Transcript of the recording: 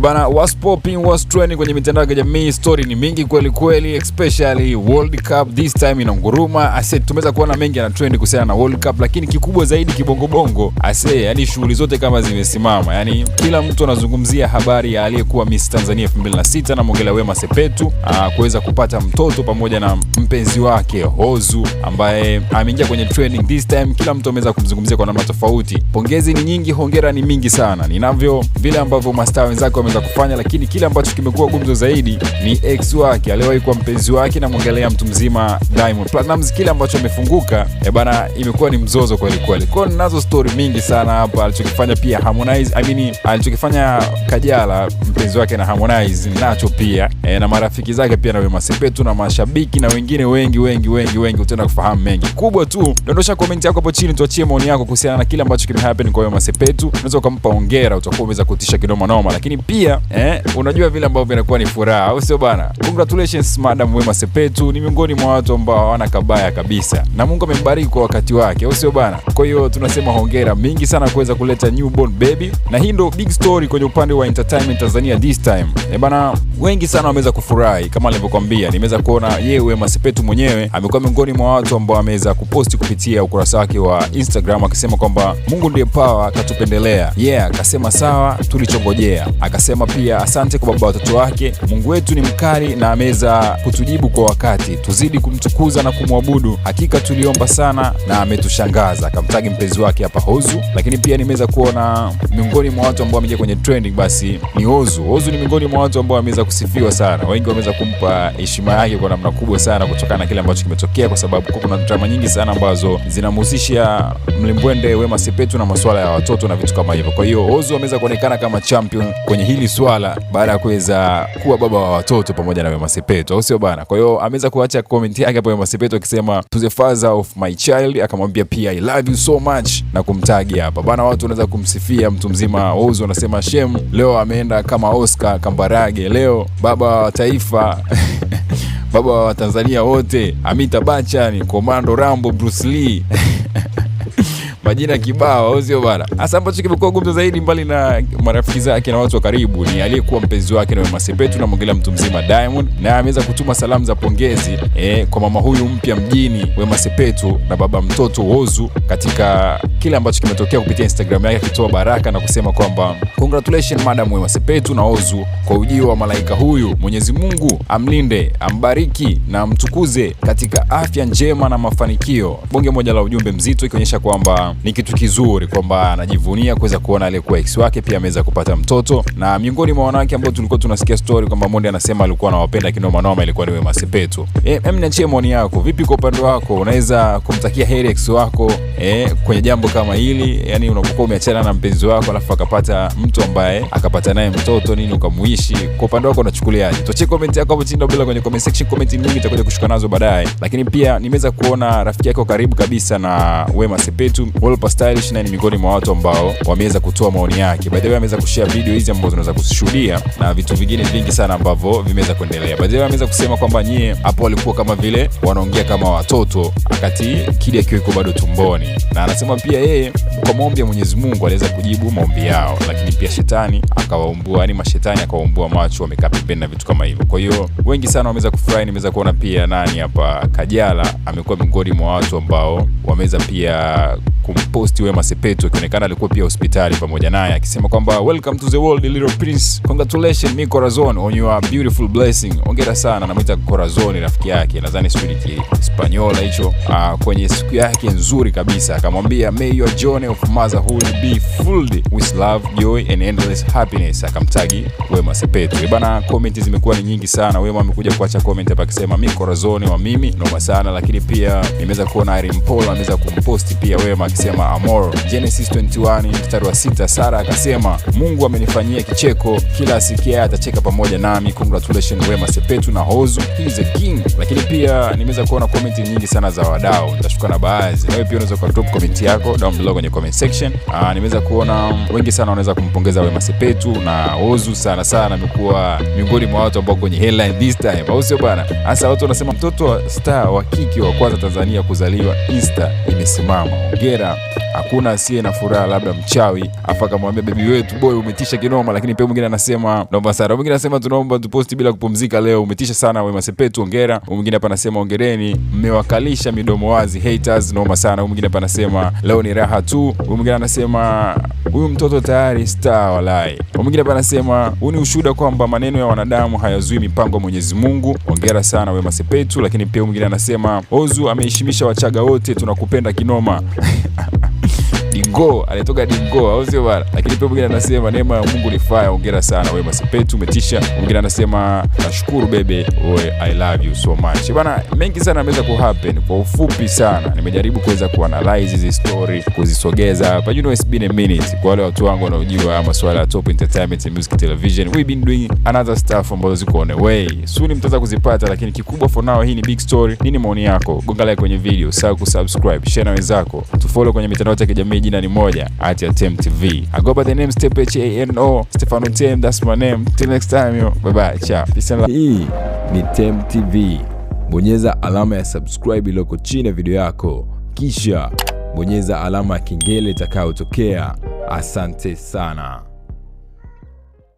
Bana, what's popping, what's trending kwenye mitandao ya kijamii? Story ni mingi kweli kweli, especially World Cup this time inanguruma. Ase tumeweza kuona mengi na trend kuhusiana na World Cup, lakini kikubwa zaidi kibongo bongo. Ase yani shughuli zote kama zimesimama. Yani kila mtu anazungumzia habari ya aliyekuwa Miss Tanzania 2006 na Mongelea Wema Sepetu kuweza kupata mtoto pamoja na mpenzi wake Hozu ambaye ameingia kwenye trending this time. Kila mtu ameweza kumzungumzia kwa namna tofauti. Pongezi ni nyingi, hongera ni mingi sana. Ninavyo vile ambavyo mastaa wenzake wameweza kufanya, lakini kile ambacho kimekuwa gumzo zaidi ni ex wake aliyewahi kuwa mpenzi wake na Mongelea mtu mzima Diamond Platnumz. Kile ambacho amefunguka bana, imekuwa ni mzozo kweli kweli. Kwa ninazo story mingi sana hapa. Alichokifanya pia Harmonize, alichokifanya Kajala mpenzi wake na Harmonize nacho pia na marafiki zake pia na Wema Sepetu na mashabiki na wengine wengi utaenda kufahamu mengi. Kubwa tu dondosha comment yako hapo chini, tuachie maoni yako kuhusiana na kile ambacho kimehappen kwa Wema Sepetu. Unaweza kumpa hongera, utakuwa umeweza kutisha kinoma noma, lakini pia unajua vile ambavyo inakuwa ni furaha, au sio bana? Congratulations Madam Wema Sepetu, ni miongoni mwa watu ambao hawana kabaya kabisa na Mungu amembariki kwa wakati wake, au sio bana? Kwa hiyo tunasema hongera mingi sana kuweza kuleta newborn baby, na hii ndo big story kwenye upande wa entertainment Tanzania this time. Bana, wengi sana wameweza kufurahi kama nilivyokuambia. Nimeweza kuona yeye Wema Sepetu mwenyewe amekuwa miongoni mwa watu ambao ameweza kuposti kupitia ukurasa wake wa Instagram akisema kwamba Mungu ndiye power akatupendelea. Akasema sawa, tulichongojea. Akasema pia asante kwa baba watoto wake. Mungu wetu ni mkali na ameweza kutujibu kwa wakati. Tuzidi kumtukuza na kumwabudu. Hakika tuliomba sana na ametushangaza. Akamtagi mpenzi wake hapa Hozu, lakini pia nimeweza kuona miongoni mwa watu ambao wameingia kwenye trending basi ni Hozu. Hozu ni miongoni mwa watu ambao wameweza kusifiwa sana. Wengi wameweza kumpa heshima yake kwa namna kubwa sana kutokana na kile ambacho kimetokea, kwa sababu kuna drama nyingi sana ambazo zinamhusisha mlimbwende Wema Sepetu na masuala ya watoto na vitu kama hivyo. Kwa hiyo Hozu ameweza kuonekana kama champion kwenye hili swala baada ya kuweza kuwa baba wa watoto pamoja na Wema Sepetu, au sio bana? Kwa hiyo ameweza kuacha comment yake hapo Wema Sepetu akisema to the father of my child, akamwambia pia I love you so much na kumtagi hapa bana. Watu wanaweza kumsifia mtu mzima Hozu, wanasema shem leo ameenda kama Oscar Kambarage, leo baba wa taifa baba wa Tanzania wote, Amitabh Bachchan, Komando Rambo, Bruce Lee majina kibao, au sio bana? Hasa ambacho kimekuwa gumzo zaidi mbali na marafiki zake na watu wa karibu ni aliyekuwa mpenzi wake na Wema Sepetu na Mongelea mtu mzima Diamond, na ameweza kutuma salamu za pongezi kwa mama huyu mpya mjini Wema Sepetu na baba mtoto Hozu katika kile ambacho kimetokea kupitia Instagram yake, akitoa baraka na kusema kwamba congratulations Madam Wema Sepetu na Hozu kwa ujio wa malaika huyu. Mwenyezi Mungu amlinde, ambariki na amtukuze katika afya njema na mafanikio. Bonge moja la ujumbe mzito ikionyesha kwamba ni kitu kizuri, kwamba anajivunia kuweza kuona aliyekuwa ex wake pia ameweza kupata mtoto. Na miongoni mwa wanawake ambao tulikuwa tunasikia story kwamba Monde anasema alikuwa anawapenda kinoma noma ilikuwa ni Wema Sepetu. Niachie maoni yako, vipi kwa upande wako? Unaweza kumtakia heri ex wako kwenye jambo kama hili? Yani unapokuwa umeachana na mpenzi wako alafu akapata mtu ambaye akapata naye mtoto, nini ukamuishi? Kwa upande wako unachukuliaje? Tuachie comment yako hapo chini bila kwenye comment section. Comment nyingi itakuja kushuka nazo baadaye. Lakini pia nimeweza kuona rafiki yako karibu kabisa na Wema Sepetu, Wolper Stylish, na ni miongoni mwa watu ambao wameweza kutoa maoni yake. By the way, ameweza kushare video hizi ambazo tunaweza kushuhudia na vitu vingine vingi sana ambavyo vimeweza kuendelea. By the way, ameweza kusema kwamba nyie hapo walikuwa kama vile wanaongea kama watoto wakati kidi akiwa yuko bado tumboni, na anasema pia yeye kwa maombi ya Mwenyezi Mungu aliweza kujibu maombi yao, lakini pia shetani akawaumbua, yani mashetani akawaumbua macho, wamekaa pembeni na vitu kama hivyo. Kwa hiyo wengi sana wameweza kufurahi. Nimeweza kuona pia nani hapa, Kajala amekuwa miongoni mwa watu ambao wameweza pia kumposti Wema Sepetu, ikionekana alikuwa pia hospitali pamoja naye, akisema kwamba welcome to the world little prince, congratulations mi corazon on your beautiful blessing. Hongera sana. Anamuita corazon rafiki yake, nadhani sijui Hispaniola hicho, kwenye siku yake nzuri kabisa. Akamwambia may your journey of motherhood be filled with love, joy and endless happiness. Akamtagi Wema Sepetu. Bana, comment zimekuwa ni nyingi sana. Wema amekuja kuacha comment hapa akisema mi corazon wa mimi noma sana, lakini pia nimeweza kuona Irene Paul ameweza kumposti pia Wema akisema amor. Genesis 21 mstari wa 6, Sara akasema Mungu amenifanyia kicheko, kila asikia atacheka pamoja nami. Congratulations Wema Sepetu na Hozu, he is a king. Lakini pia nimeweza kuona comment nyingi sana za wadau, nitashuka na baadhi. Wewe pia unaweza drop comment yako down below kwenye comment section. Nimeweza kuona wengi sana wanaweza kumpongeza Wema Sepetu na Hozu sana sana, amekuwa miongoni mwa watu ambao kwenye headline this time, au sio bana? Hasa watu wanasema mtoto wa star wa kike wa kwanza Tanzania kuzaliwa Insta imesimama. Hongera hongera. Hakuna asiye na furaha, labda mchawi. Afa akamwambia baby wetu boy, umetisha kinoma. Lakini pia mwingine anasema naomba sana. Mwingine anasema tunaomba tuposti bila kupumzika leo, umetisha sana Wema Sepetu, hongera. Mwingine hapa anasema hongereni, mmewakalisha midomo wazi haters, noma sana. Mwingine hapa anasema leo ni raha tu. Mwingine anasema huyu mtoto tayari star walai. Mwingine hapa anasema huu ni ushuhuda kwamba maneno ya wanadamu hayazui mipango ya Mwenyezi Mungu, hongera sana Wema Sepetu. Lakini pia mwingine anasema Ozu ameheshimisha Wachaga wote, tunakupenda kinoma. Dingo alitoka Dingo au sio bana? Lakini pia mwingine anasema neema ya Mungu ni fire, hongera sana Wema Sepetu, umetisha. Mwingine anasema nashukuru bebe, I love you so much. Bana, mengi sana yameweza ku happen. Kwa ufupi sana nimejaribu kuweza kuanalyze hizi story, kuzisogeza hapa. You know it's been a minute. Kwa wale watu wangu wanaojua masuala ya top entertainment and music television, we've been doing another stuff ambazo ziko on the way. Soon mtaweza kuzipata, lakini kikubwa for now hii ni big story. Nini maoni yako? Gonga like kwenye video, usahau kusubscribe, share na wenzako. Tufollow kwenye mitandao ya kijamii, jina ni moja @TemTV. I go by the name Stepano, Stefano Tem, that's my name. Till next time yo, bye bye, ciao. Peace and love. Hii ni TemTV. Bonyeza alama ya subscribe iliyoko chini ya video yako, kisha bonyeza alama ya kengele itakayotokea. Asante sana.